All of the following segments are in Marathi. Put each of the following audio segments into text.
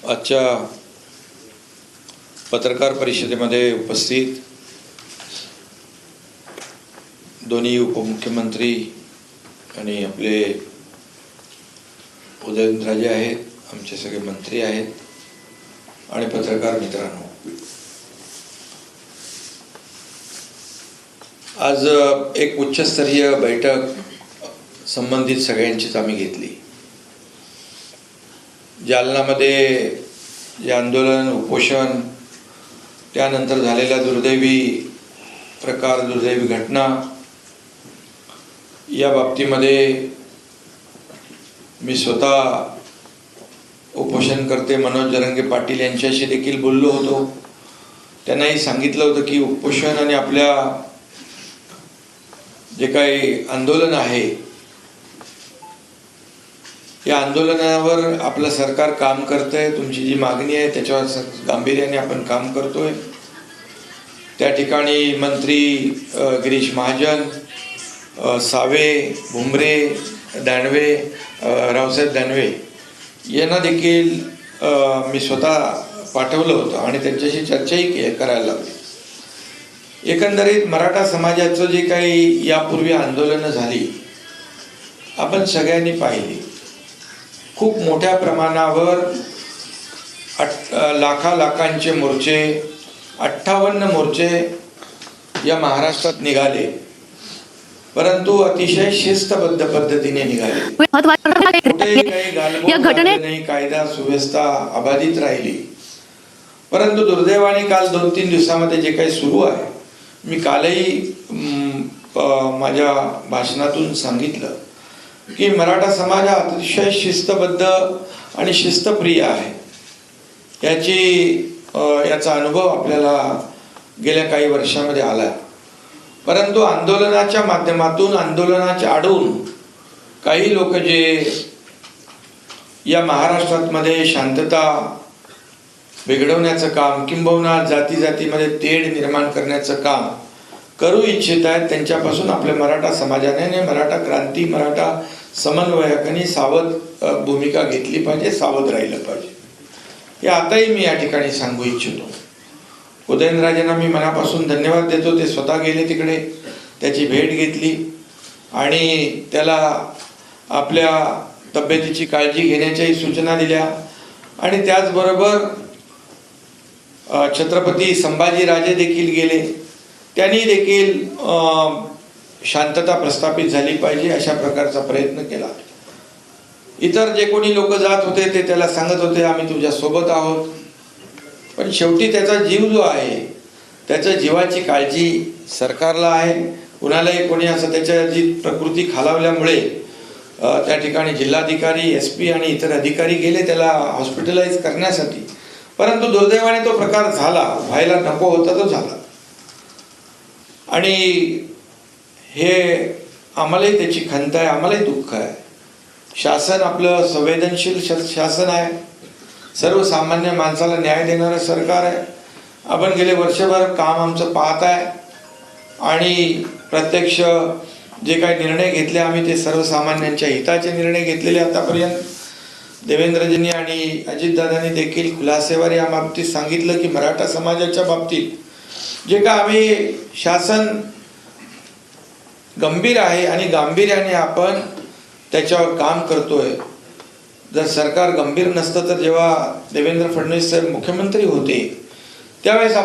आजच्या पत्रकार परिषदेमध्ये उपस्थित दोन्ही उपमुख्यमंत्री आणि आपले उदयनराजे आहेत, आमचे सगळे मंत्री आहेत आणि पत्रकार मित्रांनो, आज एक उच्चस्तरीय बैठक संबंधित सगळ्यांचीच आम्ही घेतली। जालनामध्ये जे आंदोलन, उपोषण, त्यानंतर झालेला दुर्दैवी प्रकार, दुर्दैवी घटना, या बाबतीमध्ये मी स्वतः उपोषणकर्ते मनोज जरांगे पाटील यांच्याशी देखील बोललो होतो। त्यांनाही सांगितलं होतं की उपोषण आणि आपल्या जे काही आंदोलन आहे, या आंदोलनावर आपलं सरकार काम करतंय। तुमची जी मागणी आहे त्याच्यावर गांभीर्याने आपण काम करतोय। त्या ठिकाणी मंत्री गिरीश महाजन, सावे, भुमरे, दानवे, रावसाहेब दानवे यांना देखील मी स्वतः पाठवलं होतं आणि त्यांच्याशी चर्चाही करायला लागली। एकंदरीत मराठा समाजाचं जे काही यापूर्वी आंदोलनं झाली आपण सगळ्यांनी पाहिली। खूप मोठ्या प्रमाणावर लाखांचे मोर्चे, 58 मोर्चे या महाराष्ट्रात निघाले, परंतु अतिशय शिस्तबद्ध पद्धतीने निघाले। नाही, कायदा सुव्यवस्था अबाधित राहिली। परंतु दुर्दैवाने काल 2-3 दिवसामध्ये जे काही सुरू आहे, मी कालही माझ्या भाषणातून सांगितलं की मराठा समाज अतिशय शिस्तबद्ध आणि शिस्तप्रिय आहे। याचा अनुभव आपल्याला गेल्या काही वर्षामध्ये आला। परंतु आंदोलनाच्या माध्यमातून, आंदोलनाच्या आडून काही लोक जे या महाराष्ट्रामध्ये शांतता बिघडवण्याचं काम, किंबहुना जातीमध्ये तेढ निर्माण करण्याचं काम करू इच्छित आहेत, त्यांच्यापासून आपल्या मराठा समाजाने, मराठा क्रांती, मराठा समन्वयकांनी सावध भूमिका घेतली पाहिजे, सावध राहिलं पाहिजे। हे आताही मी या ठिकाणी सांगू इच्छितो। उदयनराजेंना मी मनापासून धन्यवाद देतो। ते स्वतः गेले तिकडे, त्याची भेट घेतली आणि त्याला आपल्या तब्येतीची काळजी घेण्याच्याही सूचना दिल्या आणि त्याचबरोबर छत्रपती संभाजीराजे देखील गेले, त्यांनी देखील शांतता प्रस्थापित झाली पाहिजे अशा प्रकारचा प्रयत्न केला। इतर जे कोणी लोक जात होते ते त्याला सांगत होते आम्ही तुझ्या सोबत आहोत, पण शेवटी त्याचा जीव जो आहे, त्याच्या जीवाची काळजी सरकारला आहे। कुणालाही कोणी असं त्याच्या जी प्रकृती खालावल्यामुळे त्या ठिकाणी जिल्हाधिकारी, SP आणि इतर अधिकारी गेले त्याला हॉस्पिटलाइज करण्यासाठी, परंतु दुर्दैवाने तो प्रकार झाला, व्हायला नको होता तो झाला। आणि हे आम्हालाही त्याची खंत आहे, आम्हालाही दुःख आहे। शासन आपलं संवेदनशील शासन आहे, सर्वसामान्य माणसाला न्याय देणारं सरकार आहे। आपण गेले वर्षभर काम आमचं पाहत आहे आणि प्रत्यक्ष जे काही निर्णय घेतले आम्ही ते सर्वसामान्यांच्या हिताचे निर्णय घेतलेले आतापर्यंत। देवेंद्रजींनी आणि अजितदादांनी देखील खुलासेवर या बाबतीत सांगितलं की मराठा समाजाच्या बाबतीत जे का आम्ही शासन गंभीर आहे आणि गांभीर्याने आपण त्याच्यावर काम करतोय। जर सरकार गंभीर नसतं तर जेव्हा देवेंद्र फडणवीस साहेब मुख्यमंत्री होते त्यावेळेस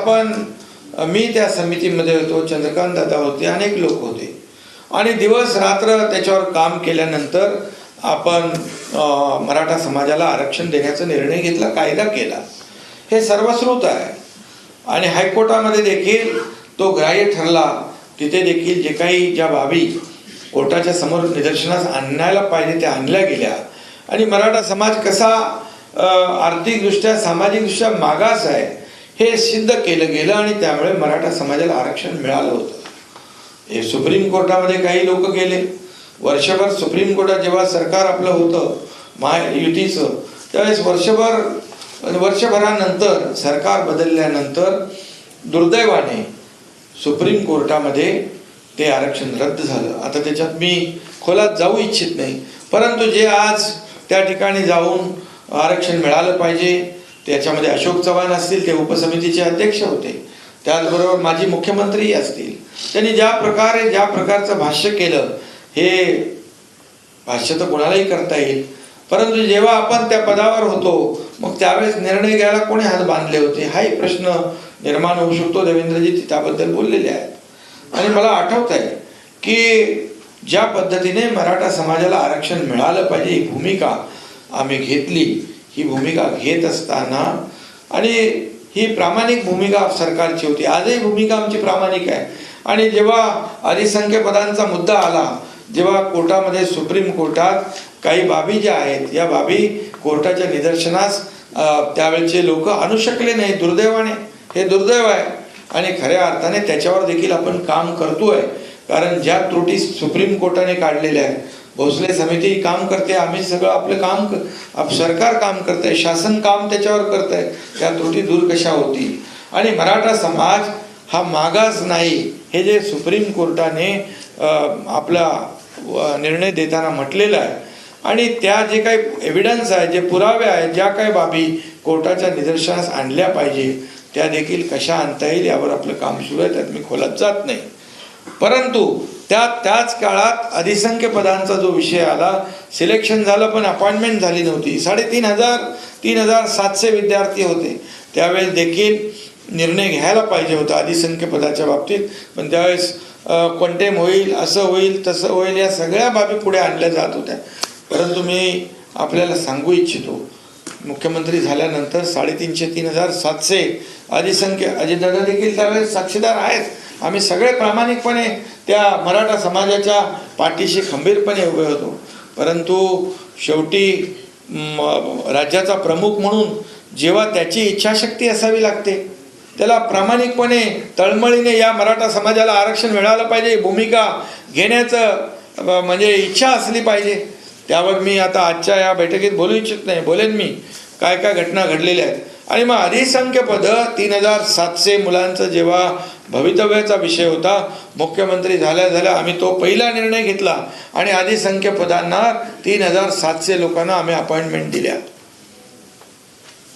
मी त्या समितीमध्ये होतो, चंद्रकांत दादा होते, अनेक लोक होते आणि दिवस रात्र त्याच्यावर काम केल्यानंतर आपण मराठा समाजाला आरक्षण देण्याचा निर्णय घेतला, कायदा केला। हे सर्वश्रुत आहे आणि हायकोर्टामध्ये देखील तो ग्राह्य ठरला। तिथे देखील जे काही ज्या बाबी कोर्टाच्या समोर निदर्शनास आणायला पाहिजे त्या आणल्या गेल्या आणि मराठा समाज कसा आर्थिकदृष्ट्या, सामाजिकदृष्ट्या मागास आहे हे सिद्ध केलं गेलं आणि त्यामुळे मराठा समाजाला आरक्षण मिळालं होतं। हे सुप्रीम कोर्टामध्ये काही लोक गेले, वर्षभर सुप्रीम कोर्टात जेव्हा सरकार आपलं होतं महायुतीचं, त्यावेळेस वर्षभरानंतर सरकार बदलल्यानंतर दुर्दैवाने सुप्रीम कोर्टामध्ये ते आरक्षण रद्द झालं। आता त्याच्यात मी खोलात जाऊ इच्छित नाही, परंतु जे आज त्या ठिकाणी जाऊन आरक्षण मिळालं पाहिजे त्याच्यामध्ये अशोक चव्हाण असतील, ते उपसमितीचे अध्यक्ष होते, त्याचबरोबर माजी मुख्यमंत्री असतील. त्यांनी ज्या प्रकारचं भाष्य केलं, हे भाष्य तर कोणालाही करता येईल, परंतु जेव्हा आपण त्या पदावर होतो मग त्यावेळेस निर्णय घ्यायला कोणी हात बांधले होते, हाही प्रश्न निर्माण होऊ शकतो. देवेंद्रजी त्याबद्दल बोललेले आहेत. आणि मला आठवत आहे की ज्या पद्धतीने मराठा समाजाला आरक्षण मिळालं पाहिजे ही भूमिका आम्ही घेतली, ही भूमिका घेत असताना, आणि ही प्रामाणिक भूमिका सरकारची होती, आजही भूमिका आमची प्रामाणिक आहे. आणि जेव्हा अल्पसंख्य पदांचा मुद्दा आला, जेव्हा कोर्टामध्ये, सुप्रीम कोर्टात काही बाबी ज्या आहेत, या बाबी कोर्टाच्या निदर्शनास त्यावेळचे लोक आणू शकले नाही, दुर्दैवाने. हे दुर्दैव आहे. आणि खऱ्या अर्थाने त्याच्यावर देखील आपण काम करतोय, कारण ज्या त्रुटी सुप्रीम कोर्टाने काढलेल्या आहेत, भोसले समिती काम करते, आम्ही सगळं आपलं काम, सरकार काम करतंय, शासन काम त्याच्यावर करतंय, त्या त्रुटी दूर कशा होतील. आणि मराठा समाज हा मागास नाही, हे जे सुप्रीम कोर्टाने आपला निर्णय देताना म्हटलेलं आहे, आणि त्या जे काही एव्हिडन्स आहे, जे पुरावे आहेत, ज्या काही बाबी कोर्टाच्या निदर्शनास आणल्या पाहिजे, त्या देखील कशा आणता येईल यावर आपलं काम सुरू आहे, त्यात मी खोलात जात नाही. परंतु त्याच काळात अधिसंख्य पदांचा जो विषय आला, सिलेक्शन झालं पण अपॉइंटमेंट झाली नव्हती. 3,700 विद्यार्थी होते. त्यावेळेस देखील निर्णय घ्यायला पाहिजे होता अधिसंख्य पदाच्या बाबतीत, पण त्यावेळेस क्वांटेम होईल, असं होईल, तसं होईल, या सगळ्या बाबी पुढे आणल्या जात होत्या. परंतु मी आपल्याला सांगू इच्छितो, मुख्यमंत्री झाल्यानंतर 3,700 अधिसंख्य, अजितदादा देखील त्यावेळेस साक्षीदार आहेत, आम्ही सगळे प्रामाणिकपणे त्या मराठा समाजाच्या पाठीशी खंबीरपणे उभे होतो. परंतु शेवटी राज्याचा प्रमुख म्हणून जेव्हा त्याची इच्छाशक्ती असावी लागते, त्याला प्रामाणिकपणे, तळमळीने या मराठा समाजाला आरक्षण मिळालं पाहिजे भूमिका घेण्याचं म्हणजे इच्छा असली पाहिजे. त्यावर मी आता आजच्या या बैठकीत बोलू इच्छित नाही, बोलेन मी काय काय घटना घडलेल्या आहेत. आणि मग अधिसंख्य पद 3,700 मुलांचं जेव्हा भवितव्याचा विषय होता, मुख्यमंत्री झाल्या आम्ही तो पहिला निर्णय घेतला आणि अधिसंख्य पदांना 3,700 लोकांना आम्ही अपॉइंटमेंट दिल्या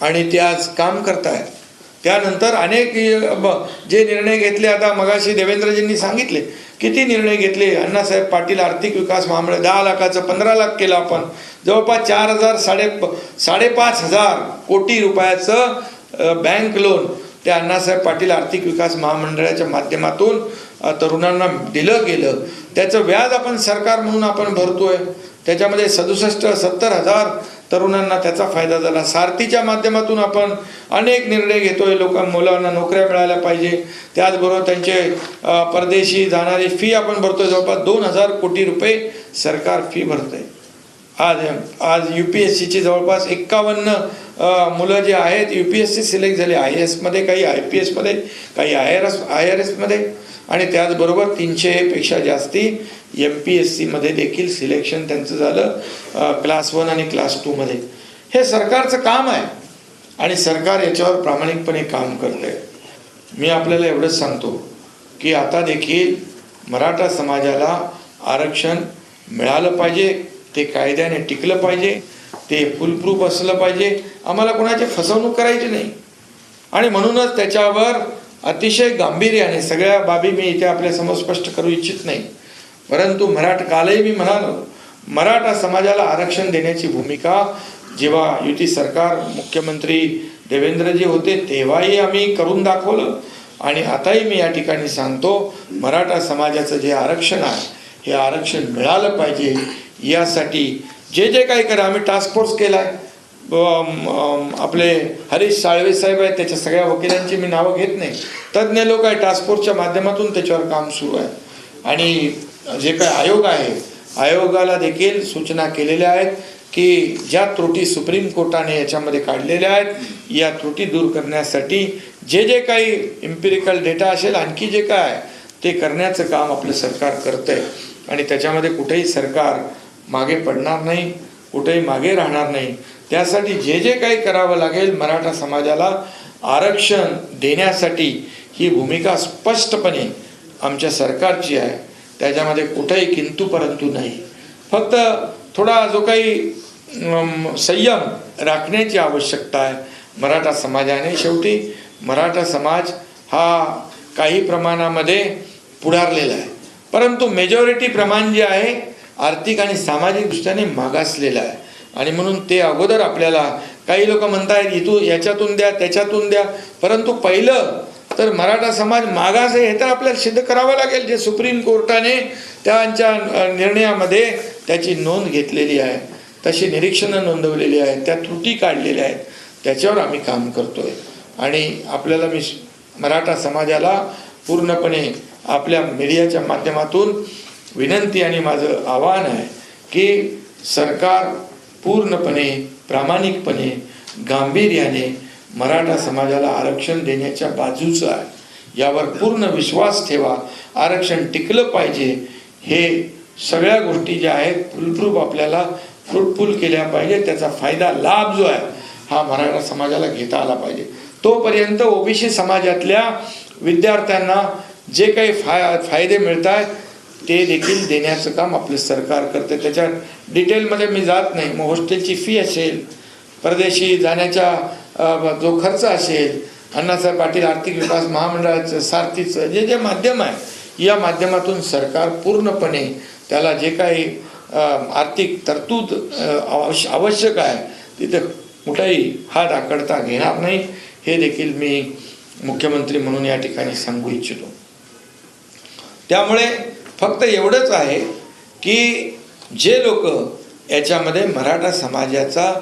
आणि ते आज काम करतायत. त्यानंतर अनेक जे निर्णय घेतले, आता मगाशी देवेंद्रजींनी सांगितले किती निर्णय घेतले. अण्णासाहेब पाटील आर्थिक विकास महामंडळ 10 लाखाचं 15 लाख केलं आपण, जवळपास 4,000-5,500 कोटी रुपयाचं बँक लोन त्या अण्णासाहेब पाटील आर्थिक विकास महामंडळाच्या माध्यमातून तरुणांना दिलं गेलं. त्याचं व्याज आपण सरकार म्हणून आपण भरतोय. त्याच्यामध्ये 67-70,000 तरुणांना त्याचा फायदा झाला. सारथीच्या माध्यमातून आपण अनेक निर्णय घेतोय, मुलांना नोकऱ्या मिळाल्या पाहिजे, त्याचबरोबर त्यांचे परदेशी जाणारी फी आपण भरतोय. जवळपास 2,000 कोटी रुपये सरकार फी भरतंय. आज UPSCची जवळपास 51 मुलं जे आहेत UPSC सिलेक्ट झाले, IAS मध्ये, काही IPS मध्ये, काही IRS मध्ये, आणि त्याचबरोबर 300 पेक्षा जास्ती MPSC मध्ये देखील सिलेक्शन त्यांचं झालं, क्लास 1 आणि क्लास 2 मध्ये. हे सरकारचं काम आहे आणि सरकार याच्यावर प्रामाणिकपणे काम करतंय. मी आपल्याला एवढंच सांगतो की आता देखील मराठा समाजाला आरक्षण मिळालं पाहिजे, ते कायद्याने टिकलं पाहिजे, ते फुलप्रूफ असलं पाहिजे. आम्हाला कोणाची फसवणूक करायची नाही आणि म्हणूनच त्याच्यावर अतिशय गांभीर्याने सगळ्या बाबी मी इथे आपल्यासमोर स्पष्ट करू इच्छित नाही. परंतु कालही मी म्हणालो, मराठा समाजाला आरक्षण देण्याची भूमिका जेव्हा युती सरकार, मुख्यमंत्री देवेंद्रजी होते तेव्हाही आम्ही करून दाखवलं आणि आताही मी या ठिकाणी सांगतो, मराठा समाजाचं जे आरक्षण आहे हे आरक्षण मिळालं पाहिजे. यासाठी जे काही करा, आम्ही टास्क फोर्स केला आहे, आपले हरीश साळवे साहेब आहेत, त्याच्या सगळ्या वकिलांची मी नावं घेत नाही, तज्ज्ञ लोक आहे, टास्क फोर्सच्या माध्यमातून त्याच्यावर काम सुरू आहे. आणि जे काही आयोग आहे, आयोगाला देखील सूचना केलेल्या आहेत की ज्या त्रुटी सुप्रीम कोर्टाने याच्यामध्ये काढलेल्या आहेत, या त्रुटी दूर करण्यासाठी जे काही इम्पिरिकल डेटा असेल, आणखी जे काय आहे ते करण्याचं काम आपलं सरकार करतंय आणि त्याच्यामध्ये कुठेही सरकार मागे पडणार नाही, कुठेही मागे राहणार नाही. त्यासाठी जे काही करावं लागेल मराठा समाजाला आरक्षण देण्यासाठी, ही भूमिका स्पष्टपणे आमच्या सरकारची आहे. त्याच्यामध्ये कुठेही किंतु परंतु नाही. फक्त थोडा जो काही संयम राखण्याची आवश्यकता आहे मराठा समाजाने. शेवटी मराठा समाज हा काही प्रमाणामध्ये पुढारलेला आहे, परंतु मेजॉरिटी प्रमाण जे आहे आर्थिक आणि सामाजिक दृष्ट्याने मागासलेलं आहे. आणि म्हणून ते अगोदर आपल्याला, काही लोक म्हणतायत इथून याच्यातून द्या त्याच्यातून द्या, परंतु पहिलं तर मराठा समाज मागास आहे हे तर आपल्याला सिद्ध करावं लागेल. जे सुप्रीम कोर्टाने त्यांच्या निर्णयामध्ये त्याची नोंद घेतलेली आहे, तशी निरीक्षणं नोंदवलेली आहेत, त्या त्रुटी काढलेल्या आहेत, त्याच्यावर आम्ही काम करतोय. आणि आपल्याला मी मराठा समाजाला पूर्णपणे आपल्या मीडियाच्या माध्यमातून विनंती आणि माझं आव्हान आहे की सरकार पूर्णपणे प्रामाणिकपणे गांभीर्याने मराठा समाजाला आरक्षण देण्याच्या बाजूचं आहे. यावर पूर्ण विश्वास ठेवा. आरक्षण टिकलं पाहिजे. हे सगळ्या गोष्टी ज्या आहेत फुलप्रूफ आपल्याला फ्रुटफुल केल्या पाहिजे. त्याचा फायदा लाभ जो आहे हा मराठा समाजाला घेता आला पाहिजे. तोपर्यंत ओबीसी समाजातल्या विद्यार्थ्यांना जे काही फायदे मिळत आहेत ते देखील देण्याचं काम आपलं सरकार करते. त्याच्या डिटेलमध्ये मी जात नाही. मग हॉस्टेलची फी असेल, परदेशी जाण्याचा जो खर्च असेल, अण्णासाहेब पाटील आर्थिक विकास महामंडळाचं सारथीचं जे जे माध्यम आहे या माध्यमातून सरकार पूर्णपणे त्याला जे काही आर्थिक तरतूद आवश्यक आहे तिथे कुठेही हात आकडता घेणार नाही. हे देखील मी मुख्यमंत्री म्हणून या ठिकाणी सांगू इच्छितो. त्यामुळे फक्त एवढंच आहे की जे लोक याच्यामध्ये मराठा समाजाचा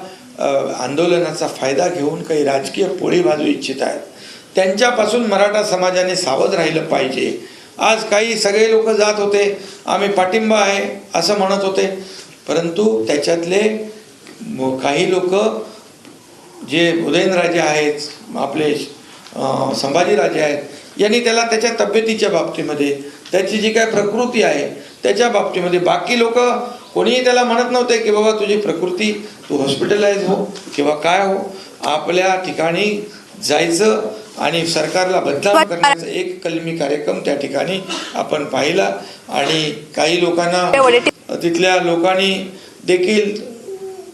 आंदोलनाचा फायदा घेऊन काही राजकीय पोळी भाजू इच्छित आहेत त्यांच्यापासून मराठा समाजाने सावध राहिलं पाहिजे. आज काही सगळे लोक जात होते, आम्ही पाठिंबा आहे असं म्हणत होते, परंतु त्याच्यातले काही लोक जे उदयनराजे आहेत, आपले संभाजीराजे आहेत, यांनी त्याला त्याच्या तब्येतीच्या बाबतीमध्ये, त्याची जी काय प्रकृती आहे त्याच्या बाबतीमध्ये, बाकी लोक कोणीही त्याला म्हणत नव्हते की बाबा तुझी प्रकृती, तू हॉस्पिटलाइज हो किंवा काय हो. आपल्या ठिकाणी जायचं आणि सरकारला बदनाम करण्याचा एक कलमी कार्यक्रम त्या ठिकाणी आपण पाहिला. आणि काही लोकांना, तिथल्या लोकांनी देखील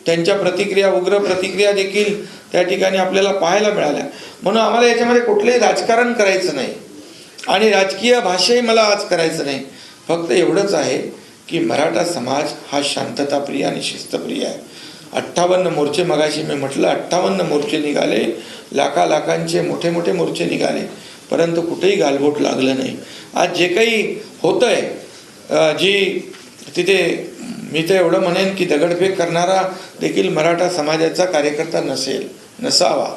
त्यांच्या प्रतिक्रिया, उग्र प्रतिक्रिया देखील त्या ठिकाणी आपल्याला पाहायला मिळाल्या. म्हणून आम्हाला याच्यामध्ये कुठलंही राजकारण करायचं नाही आणि राजकीय भाषाही मला आज करायचं नाही. फक्त एवढंच आहे की मराठा समाज हा शांतताप्रिय आणि शिस्तप्रिय आहे. 58 मोर्चे, मगाशी मी म्हटलं 58 मोर्चे निघाले, लाखांचे मोठे मोठे मोर्चे निघाले, परंतु कुठेही गालबोट लागलं नाही. आज जे काही होतंय, जी तिथे मी तर एवढं म्हणेन की दगडफेक करणारा देखील मराठा समाजाचा कार्यकर्ता नसावा.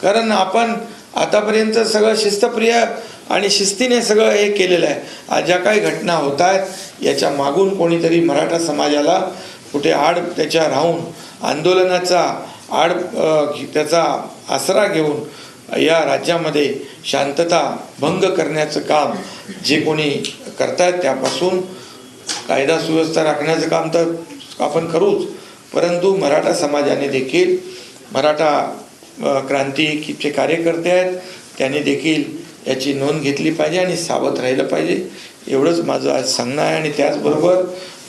कारण आपण आतापर्यंत सगळं शिस्तप्रिय आणि शिस्तीने सगळं हे केलेलं आहे. आज ज्या काही घटना होत आहेत याच्या मागून कोणीतरी मराठा समाजाला कुठे त्याच्या राहून आंदोलनाचा त्याचा आसरा घेऊन या राज्यामध्ये शांतता भंग करण्याचं काम जे कोणी करतायत त्यापासून कायदा सुव्यवस्था राखण्याचं काम तर आपण करूच, परंतु मराठा समाजाने देखील, मराठा क्रांतीचे कार्यकर्ते आहेत त्यांनी देखील याची नोंद घेतली पाहिजे आणि सावध राहिलं पाहिजे. एवढंच माझं आज सांगणं आहे. आणि त्याचबरोबर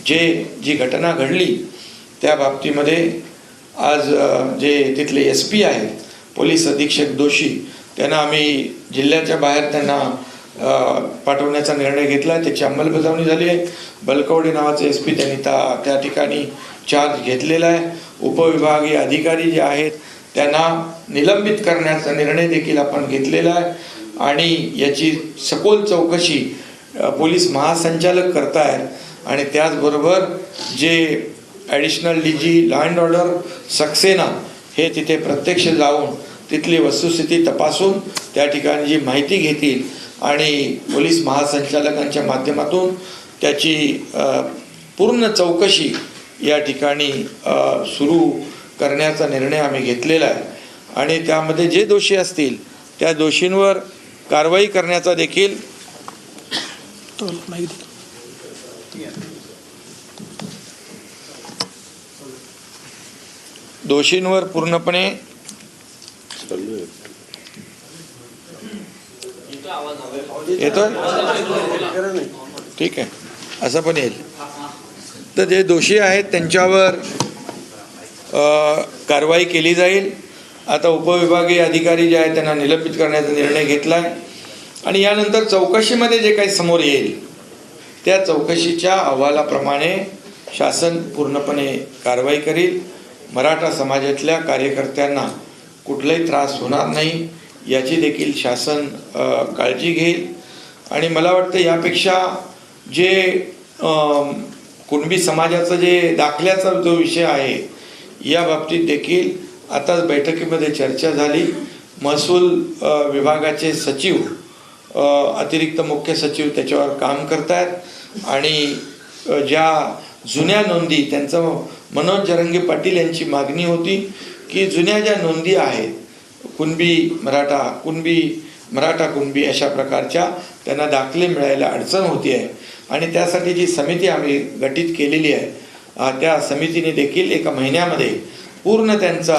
जी घटना घडली त्या बाबतीमध्ये आज जे तिथले SP आहेत, पोलीस अधीक्षक दोशी, त्यांना आम्ही जिल्ह्याच्या बाहेर त्यांना पाठवण्याचा निर्णय घेतला. त्याची अंमलबजावणी झाली आहे. बलकवडे नावाचे SP त्यांनी त्या ठिकाणी चार्ज घेतलेला आहे. उपविभागीय अधिकारी जे आहेत त्यांना निलंबित करण्याचा निर्णय देखील आपण घेतलेला आहे. आणि याची सखोल चौकशी पोलीस महासंचालक करतायत. आणि त्याचबरोबर जे additional DG law and order Saxena हे तिथे प्रत्यक्ष जाऊन तिथली वस्तुस्थिती तपासून त्या ठिकाणी जी माहिती घेतील आणि पोलीस महासंचालकांच्या माध्यमातून त्याची पूर्ण चौकशी या ठिकाणी सुरू करण्याचा निर्णय आम्ही घेतलेला आहे. आणि त्यामध्ये जे दोषी असतील त्या दोषींवर कारवाई करण्याचा देखील दोषींवर पूर्णपणे येतोय, ठीक आहे, असं पण येईल. तर जे दोषी आहेत त्यांच्यावर कारवाई केली जाईल. आता उपविभागीय अधिकारी जे आहेत त्यांना निलंबित करण्याचा निर्णय घेतला आहे आणि यानंतर चौकशीमध्ये जे काही समोर येईल त्या चौकशीच्या अहवालाप्रमाणे शासन पूर्णपणे कारवाई करील. मराठा समाजातल्या कार्यकर्त्यांना कुठलाही त्रास होणार नाही याची देखील शासन काळजी घेईल. आणि मला वाटतं यापेक्षा जे कुणबी समाजाचं जे दाखल्याचा जो विषय आहे या बाबतीत देखील आताच बैठकीमध्ये चर्चा झाली. महसूल विभागाचे सचिव अतिरिक्त मुख्य सचिव त्याच्यावर काम करतायत आणि ज्या जुन्या नोंदी त्यांचं मनोज जरंगे पाटील यांची मागणी होती की जुन्या ज्या नोंदी आहेत कुणबी मराठा कुणबी अशा प्रकारच्या त्यांना दाखले मिळायला अडचण होती आहे आणि त्यासाठी जी समिती आम्ही गठीत केलेली आहे त्या समितीने देखील एका महिन्यामध्ये त्यांचा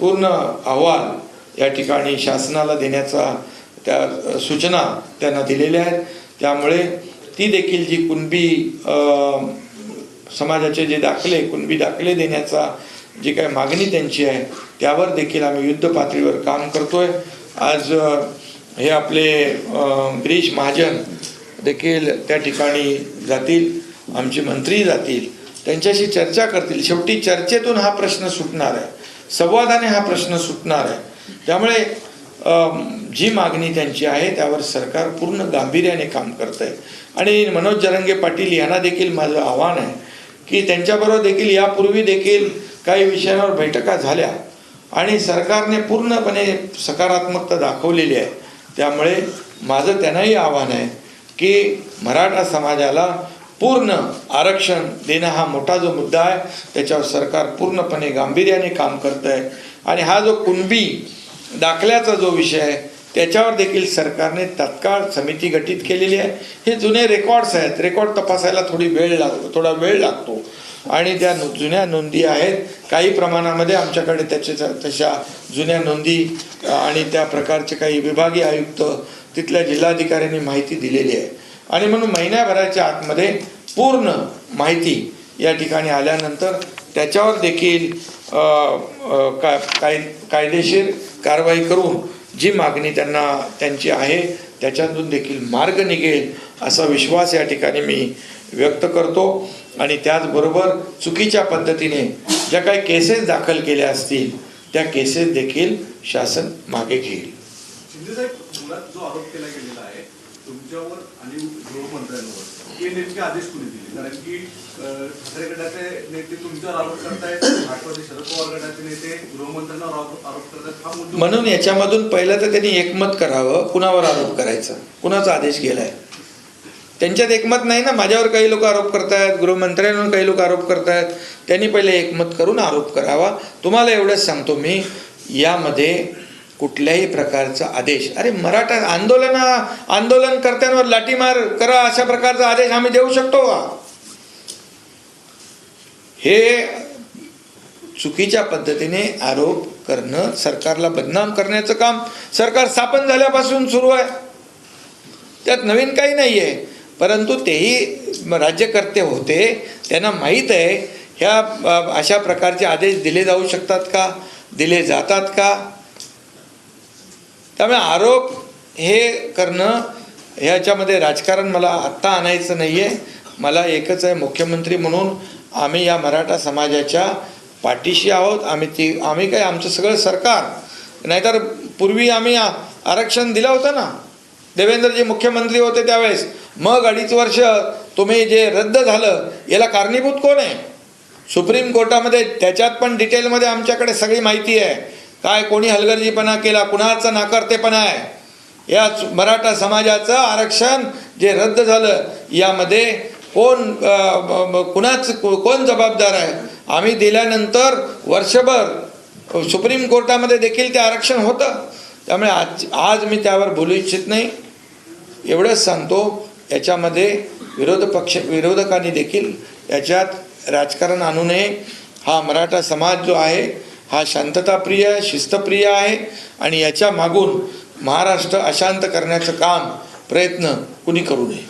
पूर्ण अहवाल या ठिकाणी शासनाला देण्याचा त्या सूचना त्यांना दिलेल्या आहेत. त्यामुळे ती देखील जी कुणबी समाजाचे जे दाखले कुणबी दाखले देण्याचा जी काही मागणी त्यांची आहे त्यावर देखील आम्ही युद्ध पातळीवर काम करतोय. आज हे आपले गिरीश महाजन देखील त्या ठिकाणी जातील, आमचे मंत्री जातील, त्यांच्याशी चर्चा करतील. शेवटी चर्चेतून हा प्रश्न सुटणार आहे, संवादाने हा प्रश्न सुटणार आहे. त्यामुळे जी मागणी त्यांची आहे त्यावर सरकार पूर्ण गांभीर्याने काम करत आहे. आणि मनोज जरंगे पाटील यांना देखील माझं आव्हान आहे की त्यांच्याबरोबर देखील यापूर्वी देखील काही विषयांवर बैठका झाल्या आणि सरकारने पूर्णपणे सकारात्मकता दाखवलेली आहे. त्यामुळे माझं त्यांनाही आव्हान आहे की मराठा समाजाला पूर्ण आरक्षण देणं हा मोठा जो मुद्दा आहे त्याच्यावर सरकार पूर्णपणे गांभीर्याने काम करत आहे. आणि हा जो कुणबी दाखल्याचा जो विषय आहे त्याच्यावर देखील सरकारने तात्काळ समिती गठीत केलेली आहे. हे जुने रेकॉर्ड्स आहेत, रेकॉर्ड तपासायला थोडा वेळ लागतो आणि त्या जुन्या नोंदी आहेत. काही प्रमाणामध्ये आमच्याकडे तशा जुन्या नोंदी आणि त्या प्रकारचे काही विभागीय आयुक्त तिथल्या जिल्हाधिकाऱ्यांनी माहिती दिलेली आहे आणि म्हणून महिन्याभराच्या आतमध्ये पूर्ण माहिती या ठिकाणी आल्यानंतर त्याच्यावर देखील कायदेशीर कारवाई करून जी मागणी त्यांची आहे त्याच्यातून देखील मार्ग निघेल असा विश्वास या ठिकाणी मी व्यक्त करतो. आणि त्याचबरोबर चुकीच्या पद्धतीने ज्या काही केसेस दाखल केल्या असतील त्या केसेस देखील शासन मागे घेईल. शिंदे साहेब, जो आरोप केला गेलेला आहे तुमच्यावर आणि गृहमंत्र्यांवर हे नेमके आदेश कोणी दिले? कारण की ठाकरे गटाचे नेते तुमच्यावर आरोप करतायत, राष्ट्रवादी शरद पवार गटाचे नेते गृहमंत्र्यांवर आरोप करतायत. हा मुद्दा म्हणून याच्यामधून पहिलं तर त्यांनी एकमत करावं, कुणावर आरोप करायचा, कुणाचा आदेश गेलाय. त्यांच्यात एकमत नाही ना. माझ्यावर काही लोक आरोप करतायत, गृहमंत्र्यांवर काही लोक आरोप करतायत. त्यांनी पहिले एकमत करून आरोप करावा. तुम्हाला एवढंच सांगतो मी, यामध्ये कुठल्याही प्रकारचा आदेश, अरे मराठा आंदोलनकर्त्यांवर लाठीमार करा अशा प्रकारचा आदेश आम्ही देऊ शकतो का? हे चुकीच्या पद्धतीने आरोप करणं, सरकारला बदनाम करण्याचं काम सरकार स्थापन झाल्यापासून सुरू आहे. त्यात नवीन काही नाही आहे. परंतु तेही राज्यकर्ते होते, त्यांना माहीत आहे ह्या अशा प्रकारचे आदेश दिले जाऊ शकतात का, दिले जातात का. त्यामुळे आरोप हे करणं ह्याच्यामध्ये राजकारण मला आत्ता आणायचं नाही आहे. मला एकच आहे, मुख्यमंत्री म्हणून आम्ही या मराठा समाजाच्या पाठीशी आहोत. आम्ही काय, आमचं सगळं सरकार, नाहीतर पूर्वी आम्ही आरक्षण दिलं होतं ना, देवेंद्रजी मुख्यमंत्री होते त्यावेळेस. मग 2.5 वर्ष तुम्ही जे रद्द झालं याला कारणीभूत कोण आहे? सुप्रीम कोर्टामध्ये त्याच्यात पण डिटेलमध्ये आमच्याकडे सगळी माहिती आहे. काय कोणी हलगर्जीपणा केला, कुणाचा नाकारतेपणा आहे. या मराठा समाजाचं आरक्षण जे रद्द झालं यामध्ये कोण जबाबदार आहे? आम्ही दिल्यानंतर वर्षभर सुप्रीम कोर्टामध्ये देखील ते आरक्षण होतं. त्यामुळे आज मी त्यावर बोलू इच्छित नाही. एवढंच सांगतो, याच्यामध्ये विरोधकांनी देखील याच्यात राजकारण आणू नये. हा मराठा समाज जो आहे हा शांतताप्रिय, शिस्तप्रिय आहे आणि याच्या मागून महाराष्ट्र अशांत करण्याचं प्रयत्न कुणी करू नये.